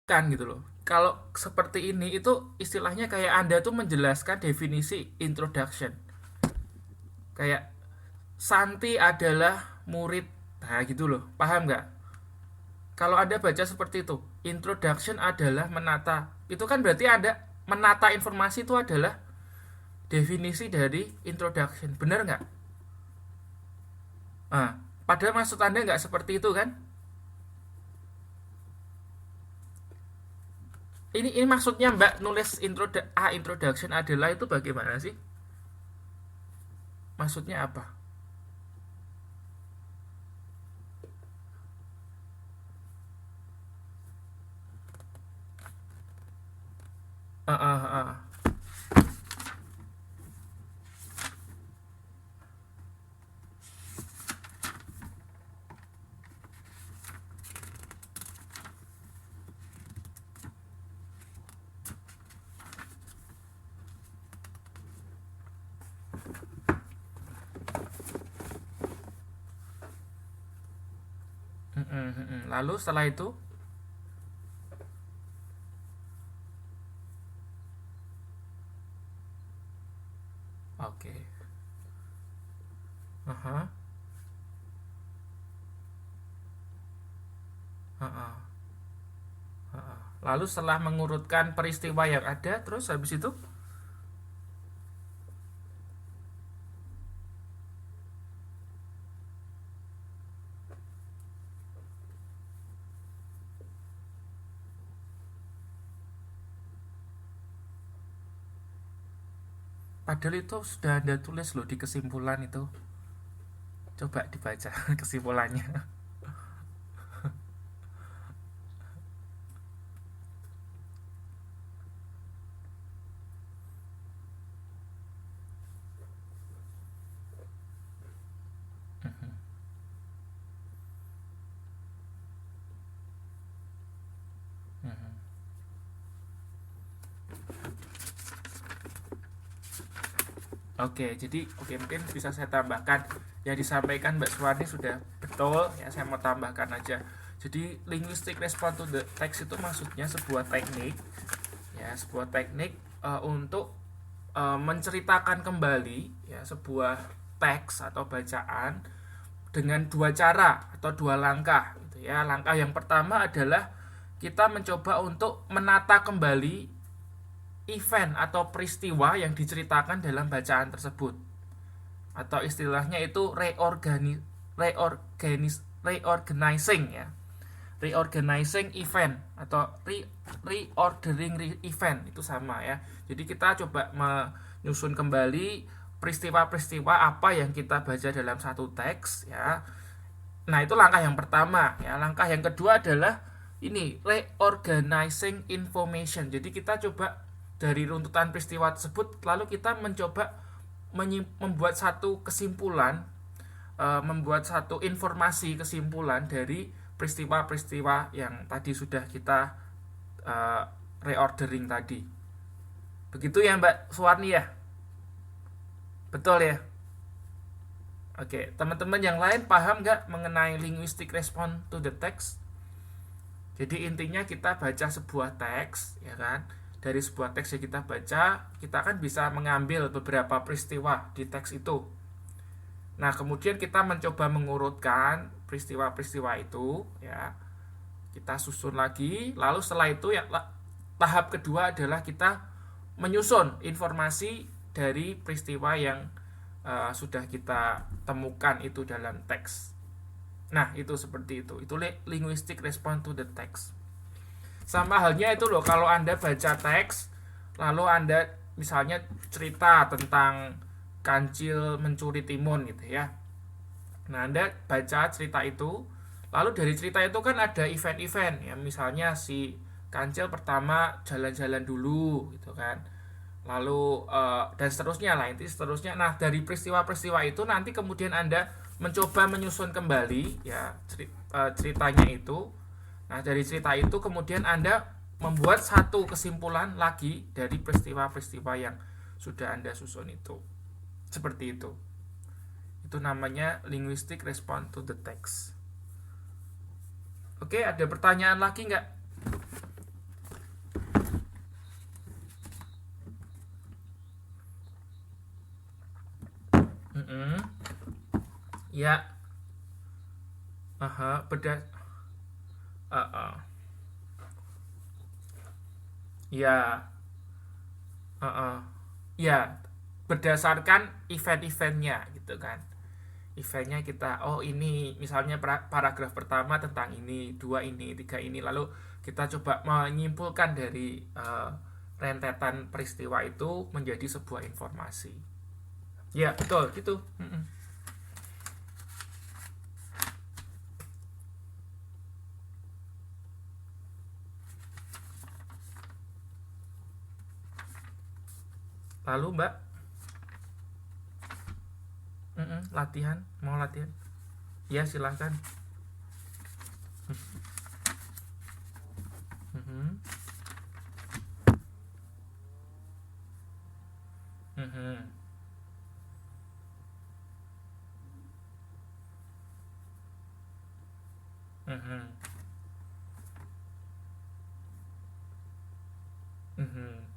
kan gitu loh. Kalau seperti ini itu istilahnya kayak Anda tuh menjelaskan definisi introduction. Kayak Santi adalah murid, nah gitu loh, paham nggak? Kalau Anda baca seperti itu, introduction adalah menata, itu kan berarti Anda menata informasi itu adalah definisi dari introduction, benar nggak? Nah, padahal maksud Anda nggak seperti itu kan? Ini maksudnya Mbak nulis introduction adalah itu bagaimana sih? Maksudnya apa? Ah, ah, ah. Lalu setelah itu, oke. Aha, ah, ah. Lalu setelah mengurutkan peristiwa yang ada, terus habis itu, padahal itu sudah Anda tulis loh di kesimpulan itu. Coba dibaca kesimpulannya. Oke, jadi mungkin bisa saya tambahkan yang disampaikan Mbak Suwani sudah betul ya, saya mau tambahkan aja. Jadi linguistic response to the text itu maksudnya sebuah teknik ya, sebuah teknik untuk menceritakan kembali ya sebuah teks atau bacaan dengan dua cara atau dua langkah gitu ya. Langkah yang pertama adalah kita mencoba untuk menata kembali event atau peristiwa yang diceritakan dalam bacaan tersebut, atau istilahnya itu reorganizing ya, reorganizing event atau reordering event itu sama ya. Jadi kita coba menyusun kembali peristiwa-peristiwa apa yang kita baca dalam satu teks ya. Nah, itu langkah yang pertama ya. Langkah yang kedua adalah ini reorganizing information. Jadi kita coba dari runtutan peristiwa tersebut lalu kita mencoba membuat satu kesimpulan, membuat satu informasi kesimpulan dari peristiwa-peristiwa yang tadi sudah kita reordering tadi. Begitu ya Mbak Suwarni ya? Betul ya? Oke, teman-teman yang lain paham nggak mengenai linguistic response to the text? Jadi intinya kita baca sebuah teks, ya kan? Dari sebuah teks yang kita baca, kita kan bisa mengambil beberapa peristiwa di teks itu. Nah, kemudian kita mencoba mengurutkan peristiwa-peristiwa itu, ya. Kita susun lagi, lalu setelah itu ya tahap kedua adalah kita menyusun informasi dari peristiwa yang sudah kita temukan itu dalam teks. Nah, itu seperti itu. Itu linguistic response to the text. Sama halnya itu loh, kalau Anda baca teks, lalu Anda misalnya cerita tentang kancil mencuri timun gitu ya. Nah, Anda baca cerita itu, lalu dari cerita itu kan ada event-event ya, misalnya si kancil pertama jalan-jalan dulu gitu kan. Lalu dan seterusnya lah, inti seterusnya. Nah, dari peristiwa-peristiwa itu nanti kemudian Anda mencoba menyusun kembali ya ceritanya itu. Nah, dari cerita itu kemudian Anda membuat satu kesimpulan lagi dari peristiwa-peristiwa yang sudah Anda susun itu. Seperti itu. Itu namanya linguistic response to the text. Oke, ada pertanyaan lagi nggak? Ya, aha, uh, uh, ya, uh, ya, berdasarkan event-eventnya gitu kan. Eventnya kita, oh ini misalnya paragraf pertama tentang ini, dua ini, tiga ini, lalu kita coba menyimpulkan dari rentetan peristiwa itu menjadi sebuah informasi. Ya betul gitu. Lalu Mbak, latihan, mau latihan? Ya silahkan. Mhm, mhm, mhm, mhm.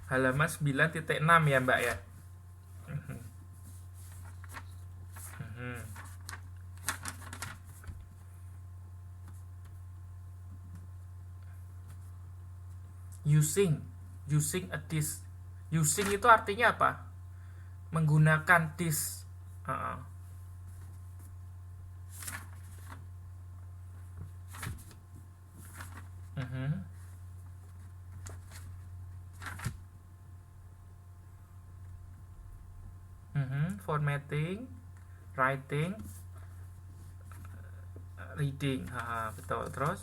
Halaman 9.6 ya Mbak ya. Mhm, mhm. Using, using a disk. Using itu artinya apa? Menggunakan disk. Uh-uh. Mhm, mhm. Formatting, writing, reading. Betul. Terus,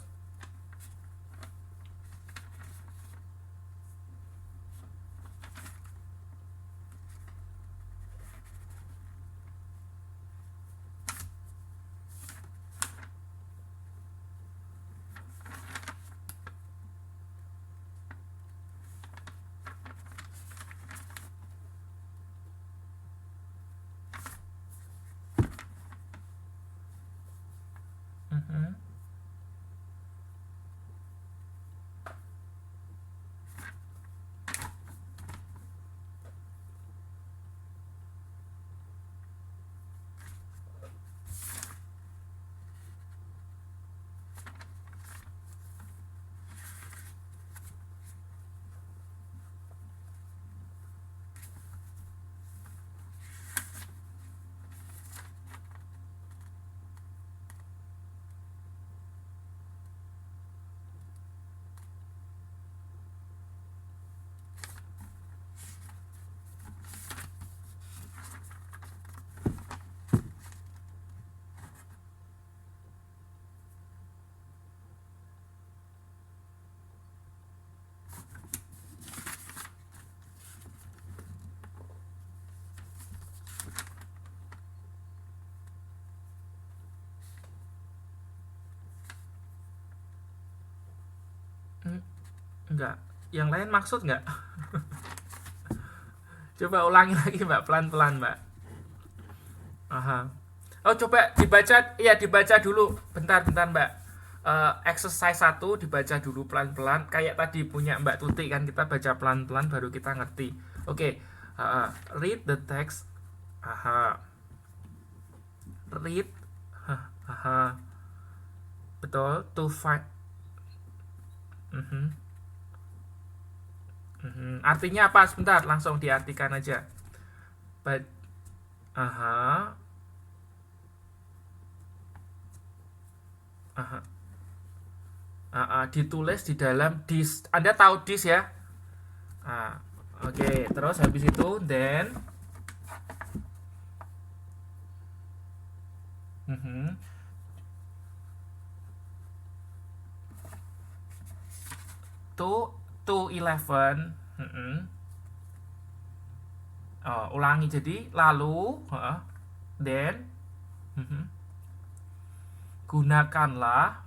mhm, enggak. Yang lain maksud enggak? Coba ulangi lagi Mbak, pelan-pelan Mbak. Aha. Oh coba dibaca, iya dibaca dulu. Bentar-bentar Mbak. Exercise 1 dibaca dulu pelan-pelan. Kayak tadi punya Mbak Tuti kan, kita baca pelan-pelan baru kita ngerti. Oke. Read the text. Aha. Read. Aha. Betul. To find. Mhm. Artinya apa? Sebentar, langsung diartikan aja. But, aha, aha, ditulis di dalam disk. Anda tahu disk ya? Ah, oke. Terus habis itu, then, mhm, to 11, ulangi jadi lalu, then, gunakanlah,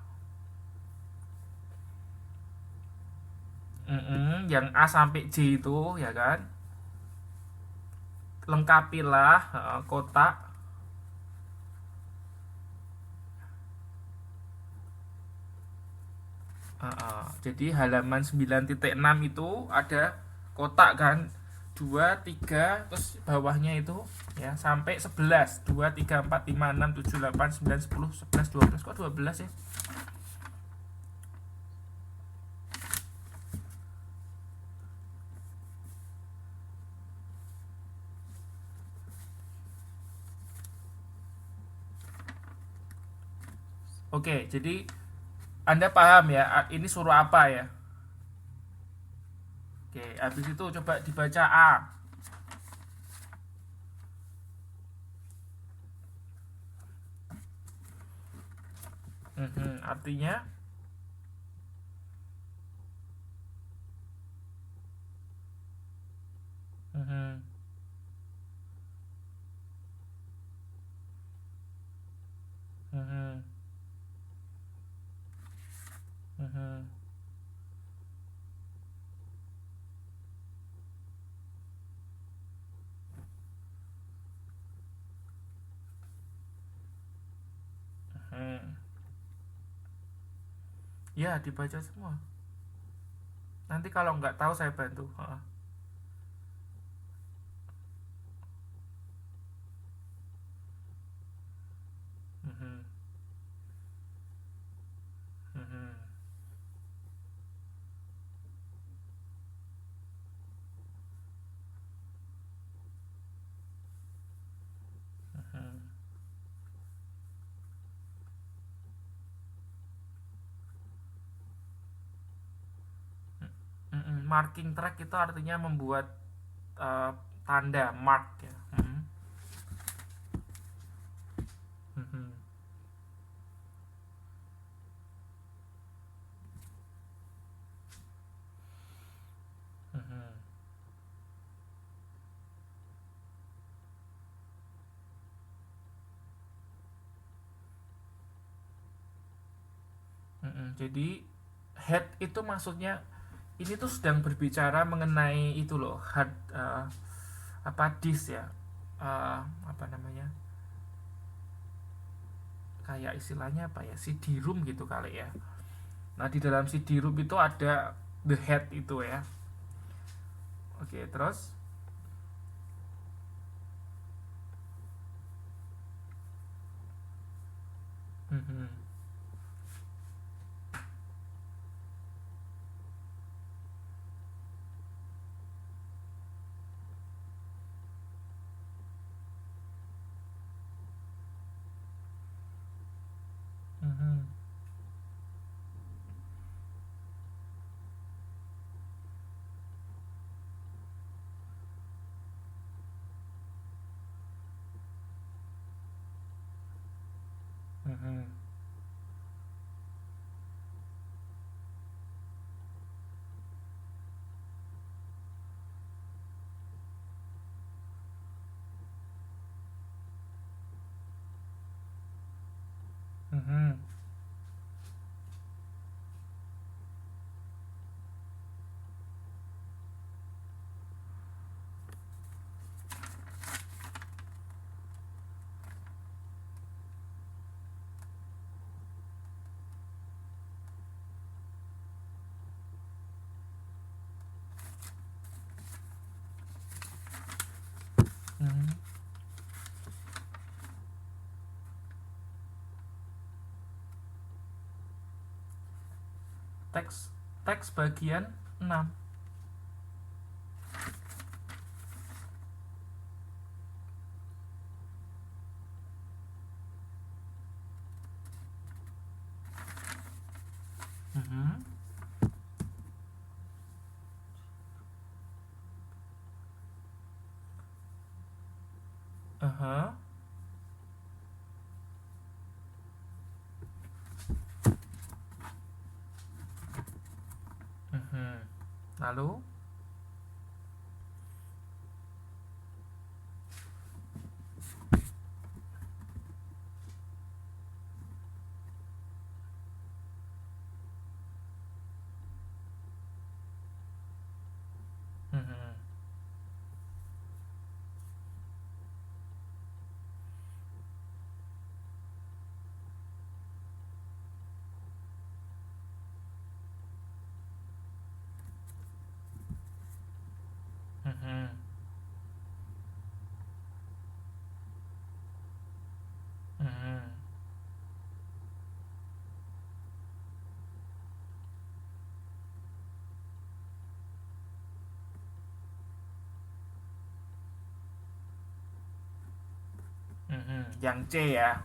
yang A sampai J itu ya kan, lengkapilah kotak. Jadi halaman 9.6 itu ada kotak kan, 2 3 terus bawahnya itu ya sampai 11. 2 3 4 5 6 7 8 9 10 11 12. Kok 12 ya? Oke, jadi Anda paham ya, ini suruh apa ya? Oke, habis itu coba dibaca A. Artinya mhm, mhm, mhm, mhm. Ya, dibaca semua. Nanti kalau nggak tahu saya bantu. Heeh. Mhm, mhm, mhm. Marking track itu artinya membuat eh, tanda mark ya. Mhm, mhm, mhm, mhm. Jadi head itu maksudnya ini tuh sedang berbicara mengenai itu loh, hard apa disk ya. Apa namanya? Kayak istilahnya apa ya? CD-ROM gitu kali ya. Nah, di dalam CD-ROM itu ada the head itu ya. Oke, terus mhm, mhm, mhm, mhm, mhm. Teks teks bagian 6. Mhm. Aha. Mhm. Lalu mhm. Yang C ya.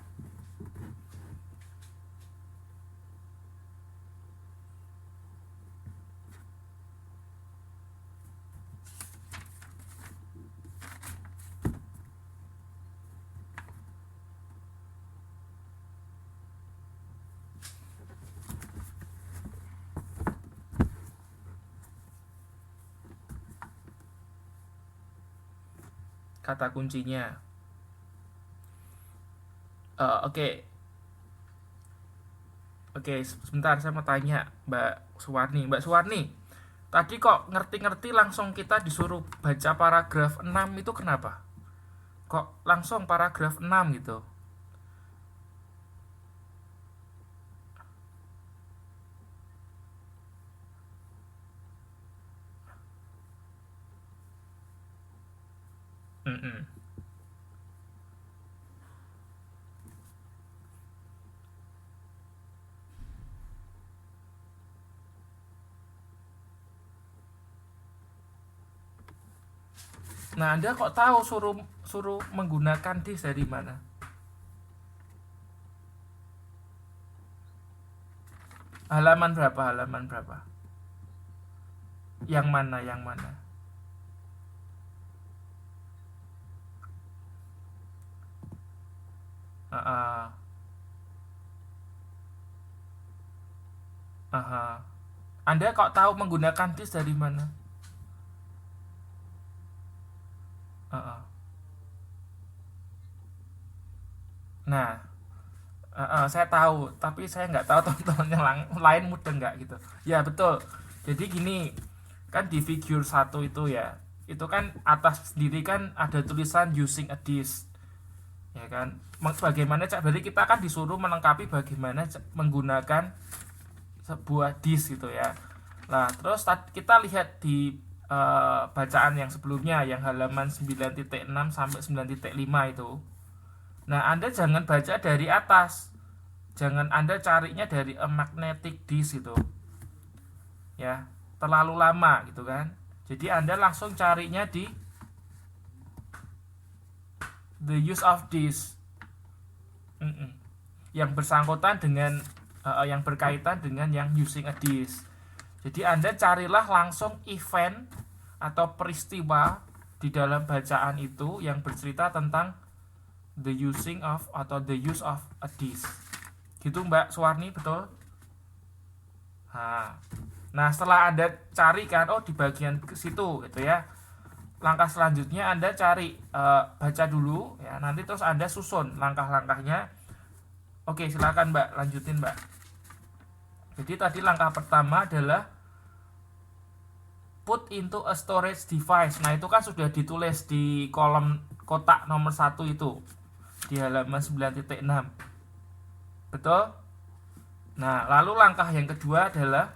Kata kuncinya. Oke. Oke, sebentar saya mau tanya Mbak Suwarni. Mbak Suwarni, tadi kok ngerti-ngerti langsung kita disuruh baca paragraf 6 itu kenapa? Kok langsung paragraf 6 gitu? Mm-mm. Nah, Anda kok tahu suruh suruh menggunakan this dari mana? Halaman berapa? Halaman berapa? Yang mana? Yang mana? Uh, Anda kok tahu menggunakan this dari mana? Uh, uh. Nah, saya tahu, tapi saya nggak tahu teman-teman yang lain mudah nggak gitu. Ya betul. Jadi gini, kan di figure 1 itu ya, itu kan atas sendiri kan ada tulisan using a disk, ya kan. Bagaimana berarti kita kan disuruh melengkapi bagaimana menggunakan sebuah disk gitu ya. Nah, terus kita lihat di bacaan yang sebelumnya yang halaman 9.6 sampai 9.5 itu. Nah, Anda jangan baca dari atas. Jangan Anda carinya dari a magnetic disk itu. Ya, terlalu lama gitu kan. Jadi Anda langsung carinya di the use of disk. Yang bersangkutan dengan yang berkaitan dengan yang using a disk. Jadi Anda carilah langsung event atau peristiwa di dalam bacaan itu yang bercerita tentang the using of atau the use of a disk. Gitu Mbak Suwarni, betul? Nah, setelah Anda cari kan, oh di bagian situ gitu ya. Langkah selanjutnya Anda cari baca dulu ya, nanti terus Anda susun langkah-langkahnya. Oke, silakan Mbak, lanjutin Mbak. Jadi tadi langkah pertama adalah put into a storage device. Nah, itu kan sudah ditulis di kolom kotak nomor 1 itu di halaman 9.6. Betul? Nah, lalu langkah yang kedua adalah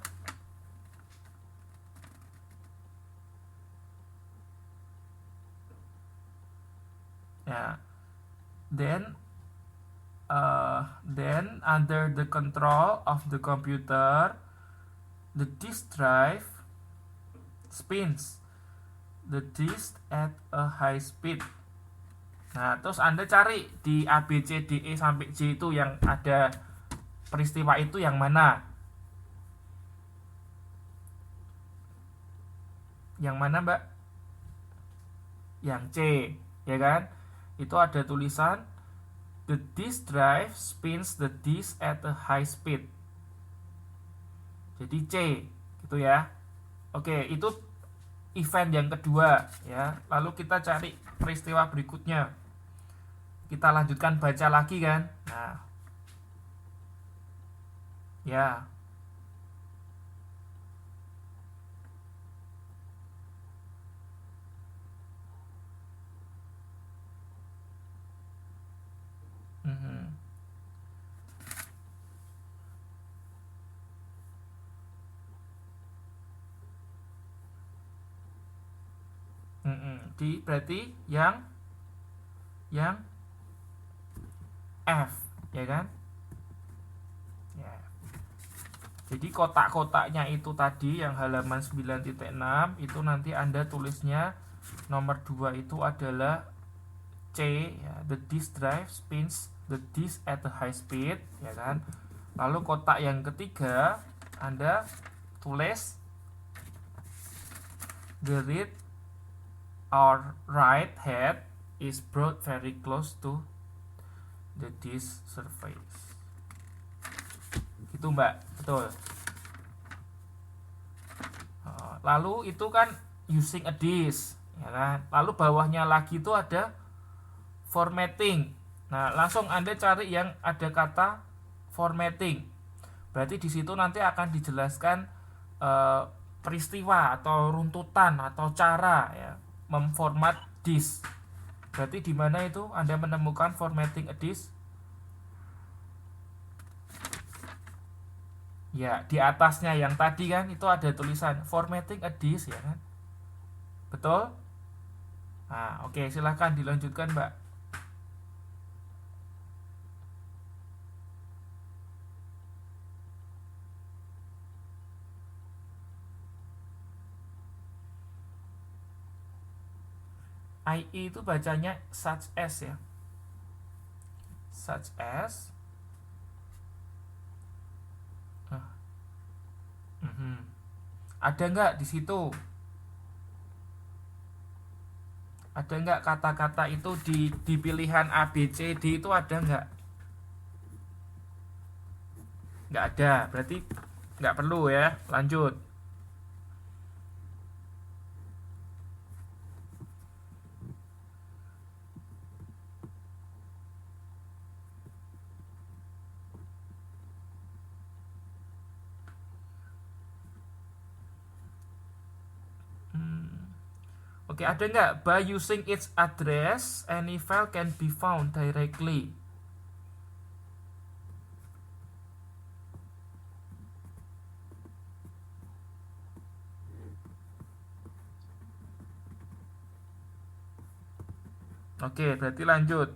ya, then under the control of the computer, the disk drive spins the disk at a high speed. Nah, terus Anda cari di A, B, C, D, E sampai J itu yang ada peristiwa itu yang mana? Yang mana, Mbak? Yang C, ya kan? Itu ada tulisan the disk drive spins the disk at a high speed. Jadi C, gitu ya. Oke, itu event yang kedua ya. Lalu kita cari peristiwa berikutnya. Kita lanjutkan baca lagi kan. Nah, ya. Berarti yang F, ya kan? Ya. Jadi kotak-kotaknya itu tadi yang halaman 9.6 itu nanti Anda tulisnya nomor 2 itu adalah C ya, the disk drive spins the disk at a high speed ya kan. Lalu kotak yang ketiga Anda tulis the read or write head is brought very close to the disk surface. Gitu Mbak, betul. Lalu itu kan using a disk ya kan. Lalu bawahnya lagi itu ada formatting. Nah, langsung Anda cari yang ada kata formatting. Berarti di situ nanti akan dijelaskan peristiwa atau runtutan atau cara ya memformat disk. Berarti di mana itu Anda menemukan formatting a disk? Ya, di atasnya yang tadi kan itu ada tulisan formatting a disk ya kan. Betul? Nah, oke, silahkan dilanjutkan, Mbak. IE itu bacanya such as ya. Such as ada nggak di situ? Ada nggak kata-kata itu di pilihan A, B, C, D itu ada nggak? Nggak ada, berarti nggak perlu ya. Lanjut. Oke, ada nggak? By using its address, any file can be found directly. Oke, berarti lanjut.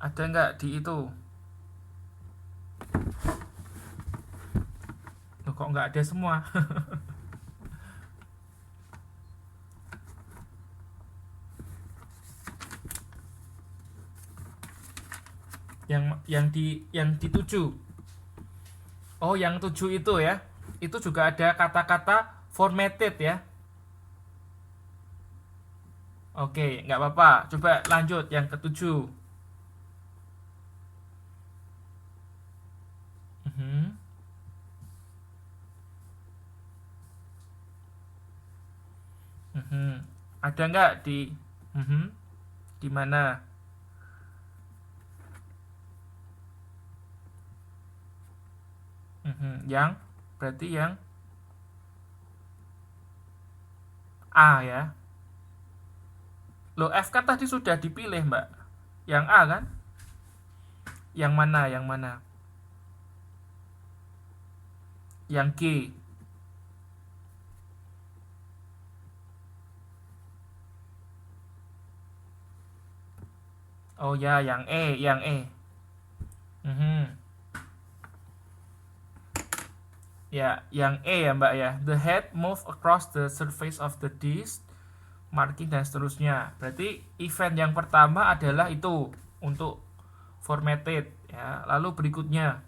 Ada nggak di itu? Loh, kok nggak ada semua? yang dituju. Oh, yang 7 itu ya. Itu juga ada kata-kata formatted ya. Oke, nggak apa-apa. Coba lanjut yang ke-7. Ada nggak di mana? Yang berarti yang A ya. Loh, F kan tadi sudah dipilih, Mbak. Yang A kan? Yang mana? Yang mana? Yang G. Oh ya, yang E, yang E. Ya, yang E ya Mbak ya. The head move across the surface of the disk, marking dan seterusnya. Berarti event yang pertama adalah itu untuk formatted ya. Lalu berikutnya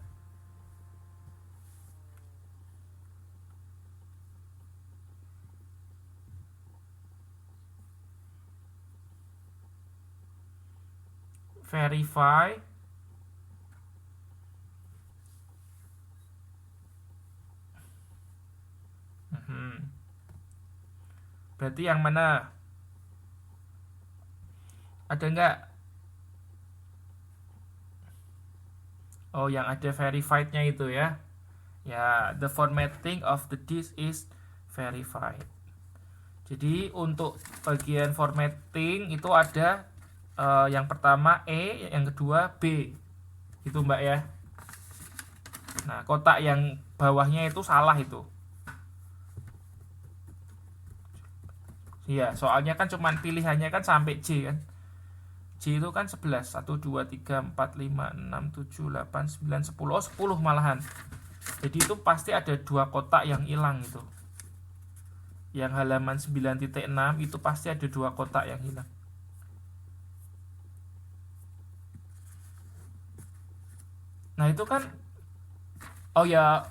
verify. Berarti yang mana? Ada nggak? Oh, yang ada verified-nya itu ya. Ya, the formatting of the disk is verified. Jadi untuk bagian formatting itu ada yang pertama E, yang kedua B. Itu Mbak ya. Nah, kotak yang bawahnya itu salah itu. Iya, soalnya kan cuman pilihannya kan sampai C kan. J itu kan 11. 1, 2, 3, 4, 5, 6, 7, 8, 9, 10. Oh 10 malahan. Jadi itu pasti ada 2 kotak yang hilang itu. Yang halaman 9.6 itu pasti ada 2 kotak yang hilang. Nah itu kan, oh ya,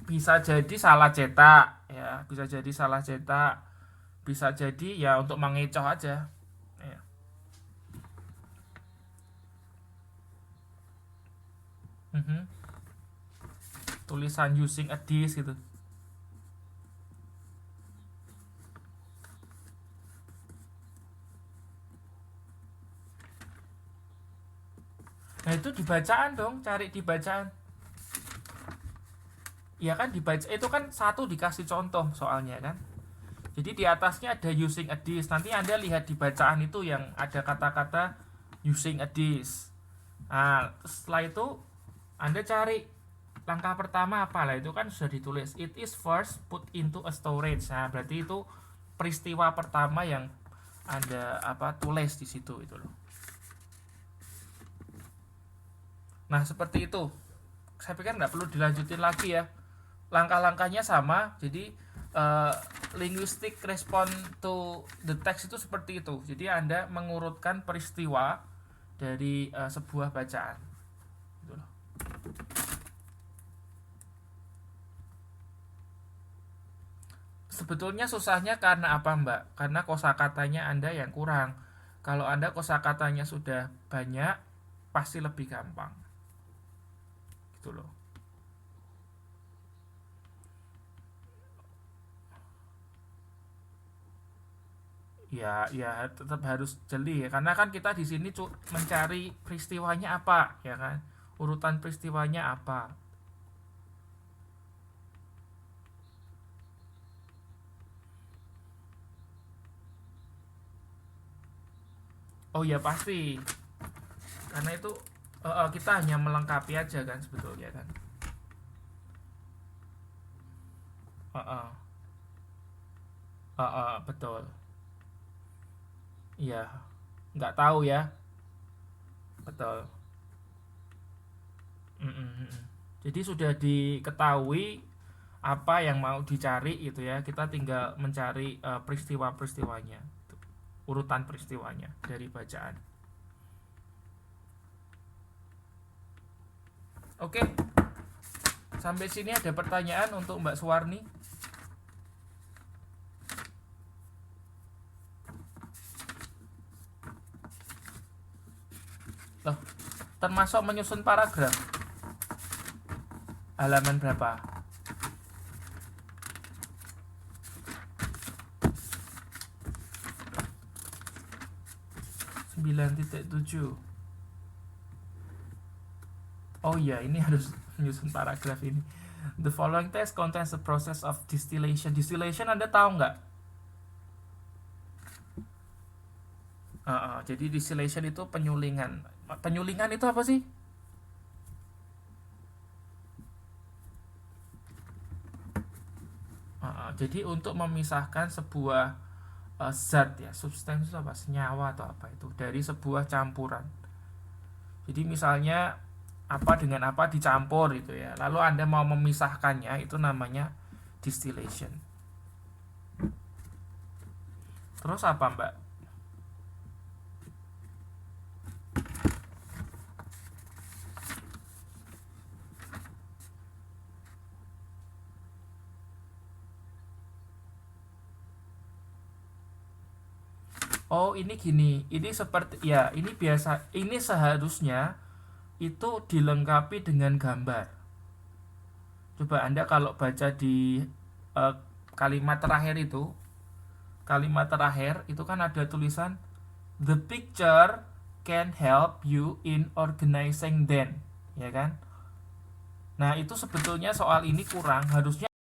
bisa jadi salah cetak ya, bisa jadi salah cetak, bisa jadi ya untuk mengecoh aja ya. Tulisan using a disk gitu. Nah itu di bacaan dong, cari di bacaan. Ya kan dibaca itu kan satu dikasih contoh soalnya kan. Jadi di atasnya ada using a disk. Nanti Anda lihat di bacaan itu yang ada kata-kata using a disk. Nah, setelah itu Anda cari langkah pertama apa lah, itu kan sudah ditulis. It is first put into a storage. Nah, berarti itu peristiwa pertama yang Anda tulis di situ itu loh. Nah, seperti itu. Saya pikir nggak perlu dilanjutin lagi ya. Langkah-langkahnya sama. Jadi linguistic response to the text itu seperti itu. Jadi Anda mengurutkan peristiwa dari sebuah bacaan. Gitu loh. Sebetulnya susahnya karena apa, Mbak? Karena kosakatanya Anda yang kurang. Kalau Anda kosakatanya sudah banyak, pasti lebih gampang. Gitu loh. Ya tetap harus jeli ya, karena kan kita di sini mencari peristiwanya apa, ya kan? Urutan peristiwanya apa? Oh ya pasti, karena itu kita hanya melengkapi aja kan sebetulnya kan. Betul. Iya, nggak tahu ya. Betul. Mm-mm. Jadi sudah diketahui apa yang mau dicari itu ya. Kita tinggal mencari peristiwa-peristiwanya, urutan peristiwanya dari bacaan. Oke. Sampai sini ada pertanyaan untuk Mbak Suwarni? Loh, termasuk menyusun paragraf. Halaman berapa? (9.7). Oh iya, ini harus menyusun paragraf ini. The following text contains the process of distillation. Distillation Anda tahu nggak? Jadi distillation itu penyulingan. Penyulingan itu apa sih? Jadi untuk memisahkan sebuah zat ya, substansi itu apa? Senyawa atau apa itu dari sebuah campuran. Jadi misalnya apa dengan apa dicampur itu ya. Lalu Anda mau memisahkannya, itu namanya distillation. Terus apa, Mbak? Oh, ini gini. Ini seperti ya, ini biasa. Ini seharusnya itu dilengkapi dengan gambar. Coba Anda kalau baca di kalimat terakhir itu, kan ada tulisan the picture can help you in organizing them, ya kan? Nah, itu sebetulnya soal ini kurang, harusnya